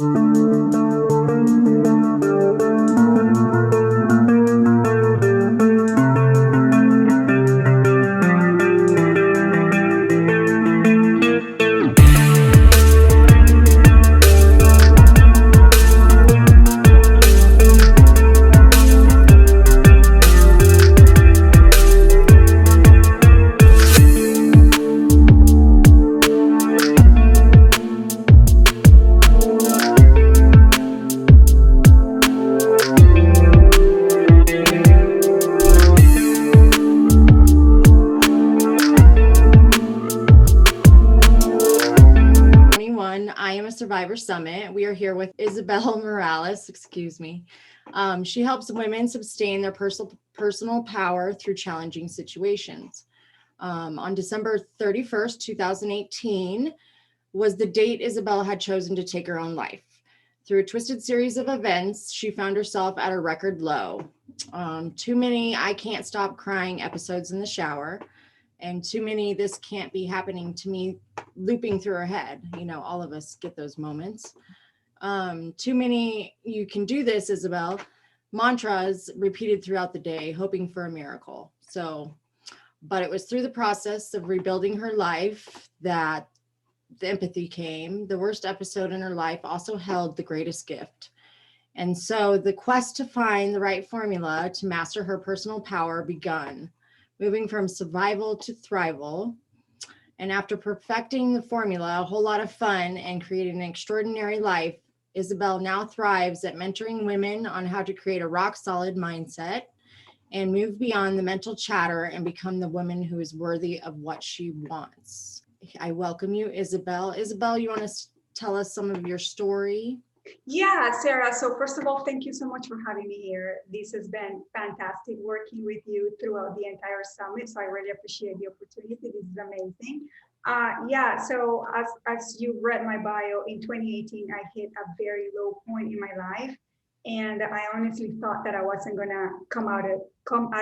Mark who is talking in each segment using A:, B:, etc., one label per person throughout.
A: I am a Survivor Summit. We are here with Isabel Morales, excuse me. She helps women sustain their personal power through challenging situations. On December 31st, 2018, was the date Isabel had chosen to take her own life. Through a twisted series of events, she found herself at a record low. Too many I can't stop crying episodes in the shower, and too many this can't be happening to me looping through her head. You know, all of us get those moments. Too many you can do this, Isabel, mantras repeated throughout the day, hoping for a miracle. But it was through the process of rebuilding her life that the empathy came. The worst episode in her life also held the greatest gift. And so the quest to find the right formula to master her personal power begun, moving from survival to thrival. And after perfecting the formula, a whole lot of fun, and creating an extraordinary life, Isabel now thrives at mentoring women on how to create a rock-solid mindset and move beyond the mental chatter and become the woman who is worthy of what she wants. I welcome you, Isabel. Isabel, you want to tell us some of your story?
B: Yeah, Sarah. So first of all, thank you so much for having me here. This has been fantastic working with you throughout the entire summit. So I really appreciate the opportunity. This is amazing. So as you read my bio, in 2018, I hit a very low point in my life. And I honestly thought that I wasn't gonna come out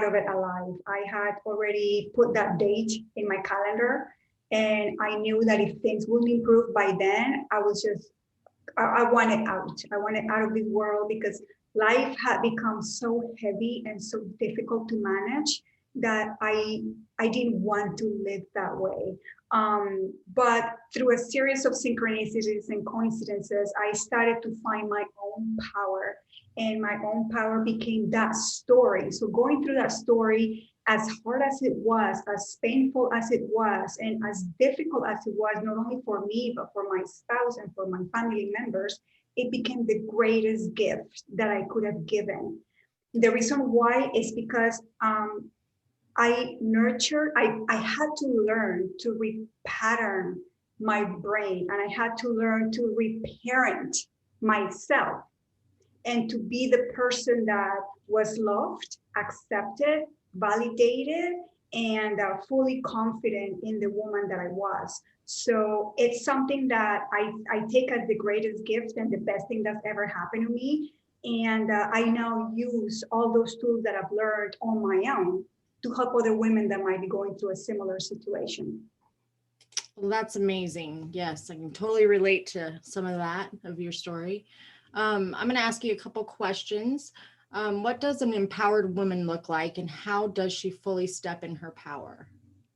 B: of it alive. I had already put that date in my calendar, and I knew that if things wouldn't improve by then, I wanted out. I wanted out of this world because life had become so heavy and so difficult to manage that I didn't want to live that way. But through a series of synchronicities and coincidences, I started to find my own power, and my own power became that story. So going through that story, as hard as it was, as painful as it was, and as difficult as it was, not only for me, but for my spouse and for my family members, it became the greatest gift that I could have given. The reason why is because I had to learn to repattern my brain, and I had to learn to reparent myself and to be the person that was loved, accepted, validated, and fully confident in the woman that I was. So it's something that I take as the greatest gift and the best thing that's ever happened to me. And I now use all those tools that I've learned on my own to help other women that might be going through a similar situation.
A: Well, that's amazing. Yes, I can totally relate to some of that of your story. I'm going to ask you a couple questions. What does an empowered woman look like, and how does she fully step in her power?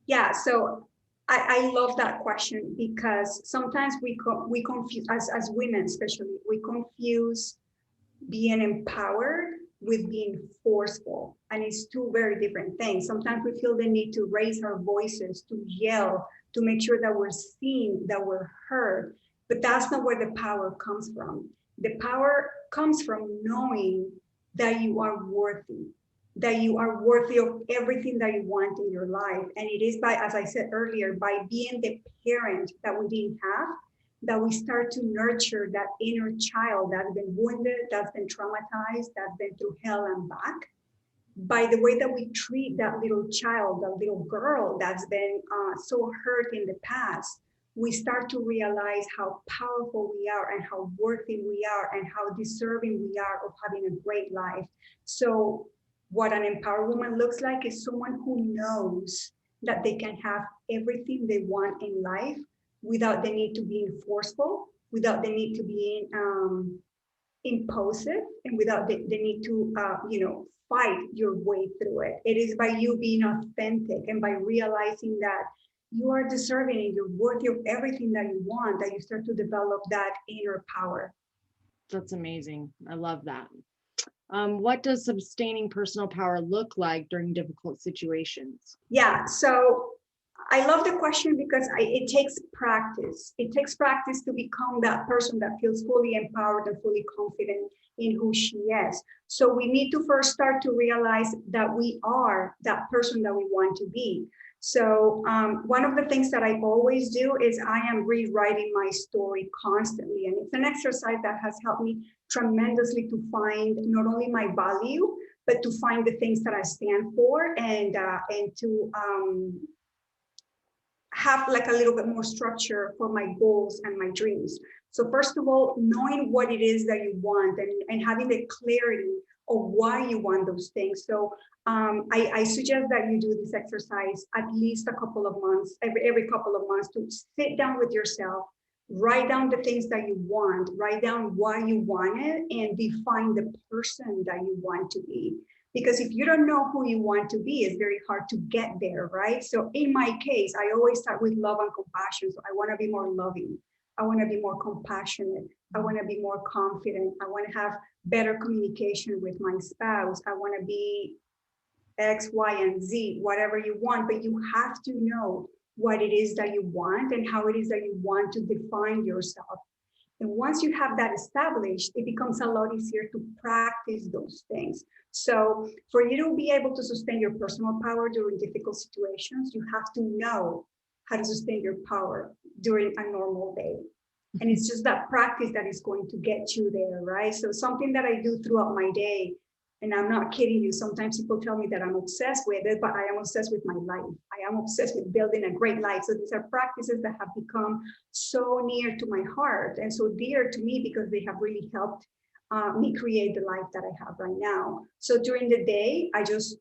B: Yeah, so I love that question because sometimes we confuse, as women especially, we confuse being empowered with being forceful. And it's two very different things. Sometimes we feel the need to raise our voices, to yell, to make sure that we're seen, that we're heard. But that's not where the power comes from. The power comes from knowing that you are worthy of everything that you want in your life. And it is by, as I said earlier, by being the parent that we didn't have, that we start to nurture that inner child that's been wounded, that's been traumatized, that's been through hell and back. By the way that we treat that little child, that little girl that's been so hurt in the past, we start to realize how powerful we are and how worthy we are and how deserving we are of having a great life. So what an empowered woman looks like is someone who knows that they can have everything they want in life without the need to be forceful, without the need to be impulsive, and without the need to, fight your way through it. It is by you being authentic and by realizing that you are deserving and you're worthy of everything that you want, that you start to develop that inner power.
A: That's amazing. I love that. What does sustaining personal power look like during difficult situations?
B: Yeah, so I love the question because it takes practice. It takes practice to become that person that feels fully empowered and fully confident in who she is. So we need to first start to realize that we are that person that we want to be. So one of the things that I always do is I am rewriting my story constantly. And it's an exercise that has helped me tremendously to find not only my value, but to find the things that I stand for, and to have like a little bit more structure for my goals and my dreams. So first of all, knowing what it is that you want, and having the clarity of why you want those things. So I suggest that you do this exercise at least a couple of months, every couple of months, to sit down with yourself, write down the things that you want, write down why you want it, and define the person that you want to be. Because if you don't know who you want to be, it's very hard to get there, right? So in my case, I always start with love and compassion. So I want to be more loving. I want to be more compassionate. I want to be more confident. I want to have better communication with my spouse. I want to be X, Y, and Z, whatever you want, but you have to know what it is that you want and how it is that you want to define yourself. And once you have that established, it becomes a lot easier to practice those things. So for you to be able to sustain your personal power during difficult situations, you have to know how to sustain your power during a normal day. And it's just that practice that is going to get you there, right? So something that I do throughout my day, and I'm not kidding you, sometimes people tell me that I'm obsessed with it, but I am obsessed with my life. I am obsessed with building a great life. So these are practices that have become so near to my heart and so dear to me because they have really helped me create the life that I have right now. So during the day, I just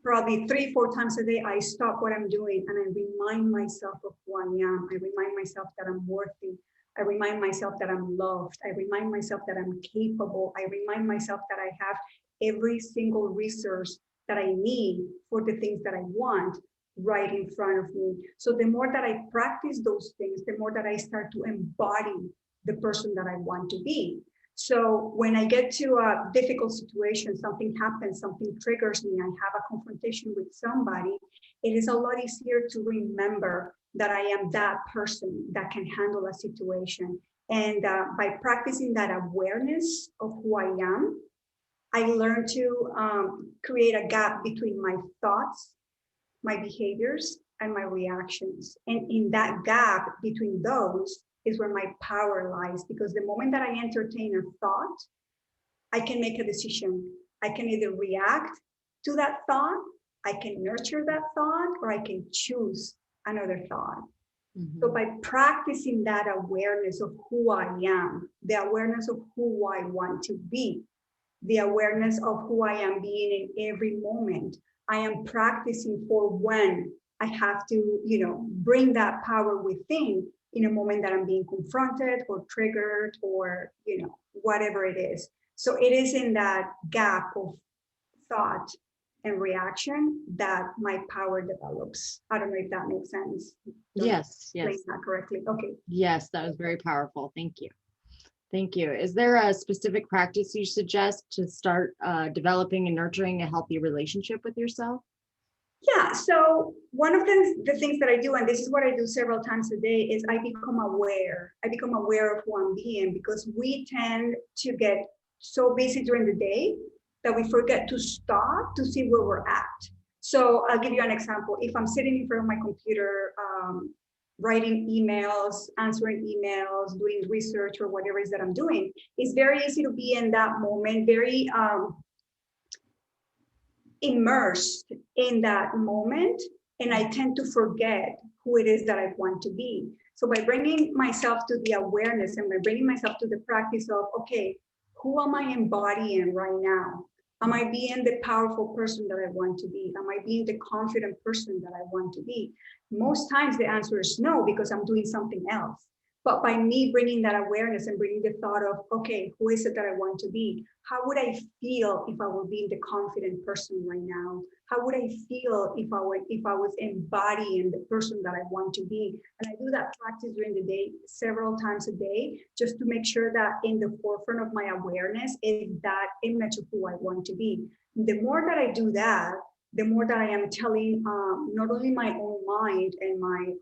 B: probably 3-4 times a day, I stop what I'm doing and I remind myself of who I am. I remind myself that I'm worthy. I remind myself that I'm loved. I remind myself that I'm capable. I remind myself that I have every single resource that I need for the things that I want right in front of me. So the more that I practice those things, the more that I start to embody the person that I want to be. So when I get to a difficult situation, something happens, something triggers me, I have a confrontation with somebody, it is a lot easier to remember that I am that person that can handle a situation. And by practicing that awareness of who I am, I learn to create a gap between my thoughts, my behaviors, and my reactions. And in that gap between those is where my power lies. Because the moment that I entertain a thought, I can make a decision. I can either react to that thought, I can nurture that thought, or I can choose another thought.
A: Mm-hmm.
B: So by practicing that awareness of who I am, the awareness of who I want to be, the awareness of who I am being in every moment, I am practicing for when I have to, bring that power within in a moment that I'm being confronted or triggered or, whatever it is. So it is in that gap of thought and reaction that my power develops. I don't know if that makes sense.
A: Yes,
B: Explain
A: yes.
B: that correctly. Okay.
A: Yes, that was very powerful. Thank you. Thank you. Is there a specific practice you suggest to start developing and nurturing a healthy relationship with yourself?
B: Yeah, so one of the things that I do, and this is what I do several times a day, is I become aware. I become aware of who I'm being, because we tend to get so busy during the day that we forget to stop to see where we're at. So I'll give you an example. If I'm sitting in front of my computer, writing emails, answering emails, doing research or whatever it is that I'm doing, it's very easy to be in that moment, very immersed in that moment, and I tend to forget who it is that I want to be. So by bringing myself to the awareness and by bringing myself to the practice of, okay, who am I embodying right now? Am I being the powerful person that I want to be? Am I being the confident person that I want to be? Most times the answer is no, because I'm doing something else. But by me bringing that awareness and bringing the thought of, okay, who is it that I want to be? How would I feel if I were being the confident person right now? How would I feel if I was embodying the person that I want to be? And I do that practice during the day several times a day, just to make sure that in the forefront of my awareness is that image of who I want to be. The more that I do that, the more that I am telling not only my own mind and my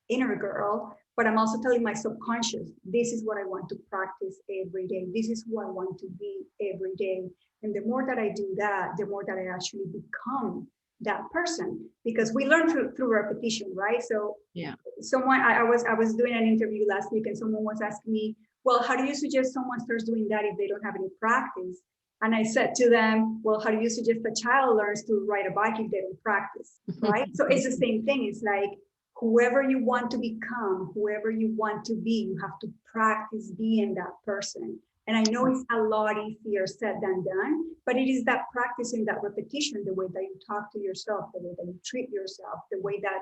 B: inner girl, but I'm also telling my subconscious, this is what I want to practice every day. This is who I want to be every day. And the more that I do that, the more that I actually become that person, because we learn through repetition, right? So
A: Yeah.
B: someone, I was doing an interview last week and someone was asking me, well, how do you suggest someone starts doing that if they don't have any practice? And I said to them, well, how do you suggest a child learns to ride a bike if they don't practice, right? So it's the same thing. It's like, whoever you want to become, whoever you want to be, you have to practice being that person. And I know it's a lot easier said than done, but it is that practice and that repetition, the way that you talk to yourself, the way that you treat yourself, the way that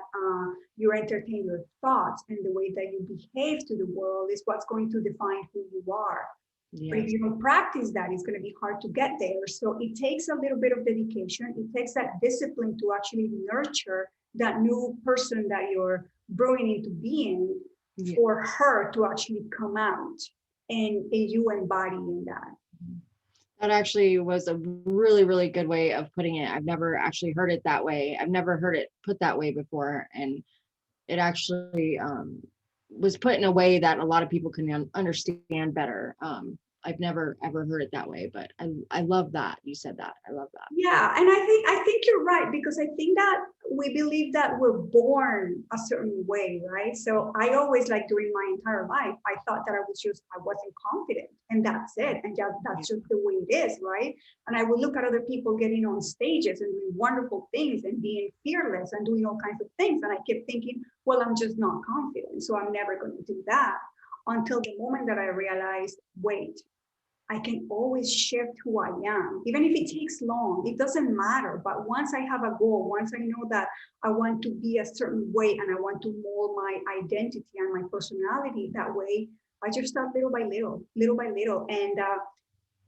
B: you entertain your thoughts, and the way that you behave to the world is what's going to define who you are. But if you don't practice that, it's going to be hard to get there. So it takes a little bit of dedication. It takes that discipline to actually nurture that new person that you're growing into being, for her to actually come out and you embodying that.
A: That actually was a really, really good way of putting it. I've never actually heard it that way. I've never heard it put that way before. And it actually was put in a way that a lot of people can understand better. I've never ever heard it that way, but I love that you said that. I love that.
B: Yeah, and I think you're right, because I think that we believe that we're born a certain way, right? So I always, like, during my entire life, I thought that I wasn't confident, and that's it, and that's just the way it is, right? And I would look at other people getting on stages and doing wonderful things and being fearless and doing all kinds of things, and I kept thinking, well, I'm just not confident, so I'm never going to do that. Until the moment that I realized, wait, I can always shift who I am, even if it takes long, it doesn't matter. But once I have a goal, once I know that I want to be a certain way and I want to mold my identity and my personality that way, I just start little by little, little by little. And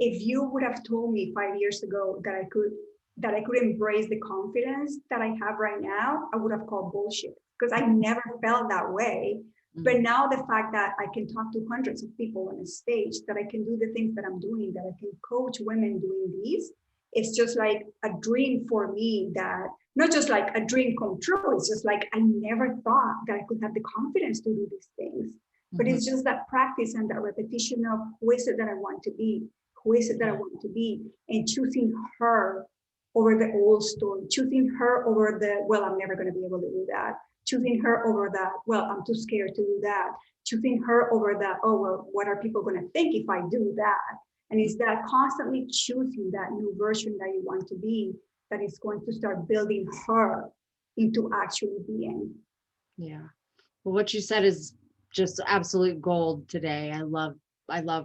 B: if you would have told me 5 years ago that I could embrace the confidence that I have right now, I would have called bullshit, because I never felt that way. But now the fact that I can talk to hundreds of people on a stage, that I can do the things that I'm doing, that I can coach women doing these, it's just like a dream for me, that not just like a dream come true. It's just like, I never thought that I could have the confidence to do these things. But it's just that practice and that repetition of, who is it that I want to be? Who is it that I want to be? And choosing her over the old story, choosing her over the, well, I'm never going to be able to do that. Choosing her over that, well, I'm too scared to do that. Choosing her over that, oh, well, what are people going to think if I do that? And it's that constantly choosing that new version that you want to be, that is going to start building her into actually being.
A: Yeah. Well, what you said is just absolute gold today. I love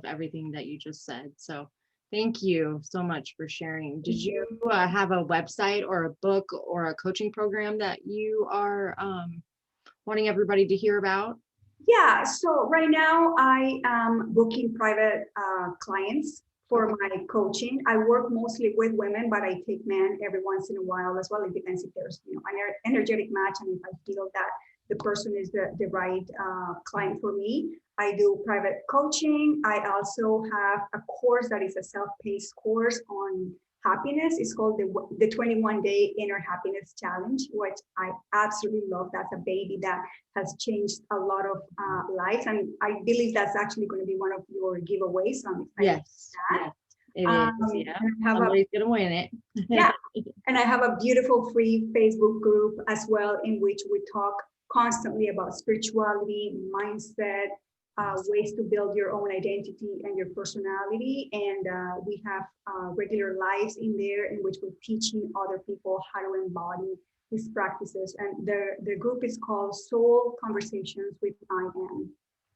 A: everything that you just said. So thank you so much for sharing. Did you have a website or a book or a coaching program that you are wanting everybody to hear about?
B: Yeah, so right now I am booking private clients for my coaching. I work mostly with women, but I take men every once in a while as well. It depends if there's an energetic match, and if I feel that the person is the right client for me. I do private coaching. I also have a course that is a self-paced course on happiness. It's called the 21-day Inner Happiness Challenge, which I absolutely love. That's a baby that has changed a lot of lives. And I believe that's actually going to be one of your giveaways. So I'm excited
A: Yes, it is. Yeah. Somebody's going to win it.
B: Yeah. And I have a beautiful free Facebook group as well, in which we talk constantly about spirituality, mindset, ways to build your own identity and your personality. And we have regular lives in there in which we're teaching other people how to embody these practices. And the group is called Soul Conversations with I Am.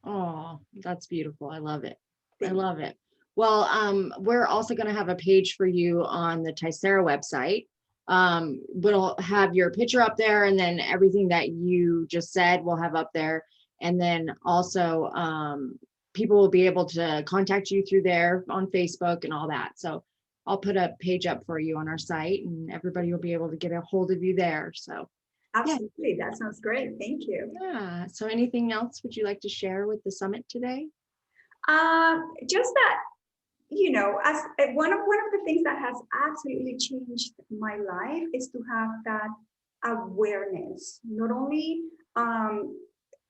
A: Oh, that's beautiful. I love it. I love it. Well, we're also going to have a page for you on the Ticera website. We'll have your picture up there, and then everything that you just said we'll have up there. And then also people will be able to contact you through there on Facebook and all that. So I'll put a page up for you on our site and everybody will be able to get a hold of you there. So yeah.
B: Absolutely. That sounds great. Thank you.
A: Yeah. So anything else would you like to share with the summit today?
B: Just that, as one of the things that has absolutely changed my life is to have that awareness, um,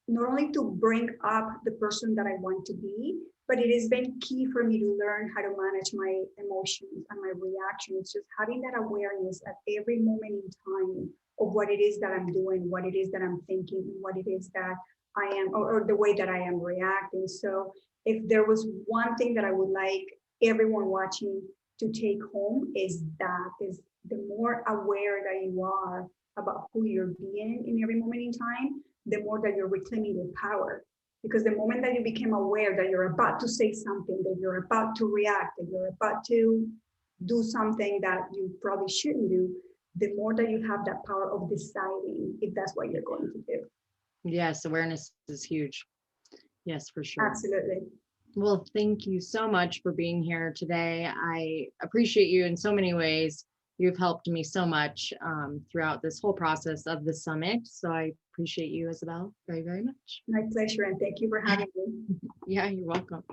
B: not only to bring up the person that I want to be, but it has been key for me to learn how to manage my emotions and my reactions. Just having that awareness at every moment in time of what it is that I'm doing, what it is that I'm thinking, what it is that I am, or the way that I am reacting. So if there was one thing that I would like everyone watching to take home is the more aware that you are about who you're being in every moment in time, the more that you're reclaiming your power. Because the moment that you become aware that you're about to say something, that you're about to react, that you're about to do something that you probably shouldn't do, the more that you have that power of deciding if that's what you're going to do.
A: Yes, awareness is huge. Yes, for sure.
B: Absolutely.
A: Well, thank you so much for being here today. I appreciate you in so many ways. You've helped me so much throughout this whole process of the summit. So I appreciate you, Isabel, very, very much.
B: My pleasure. And thank you for having me.
A: Yeah, you're welcome.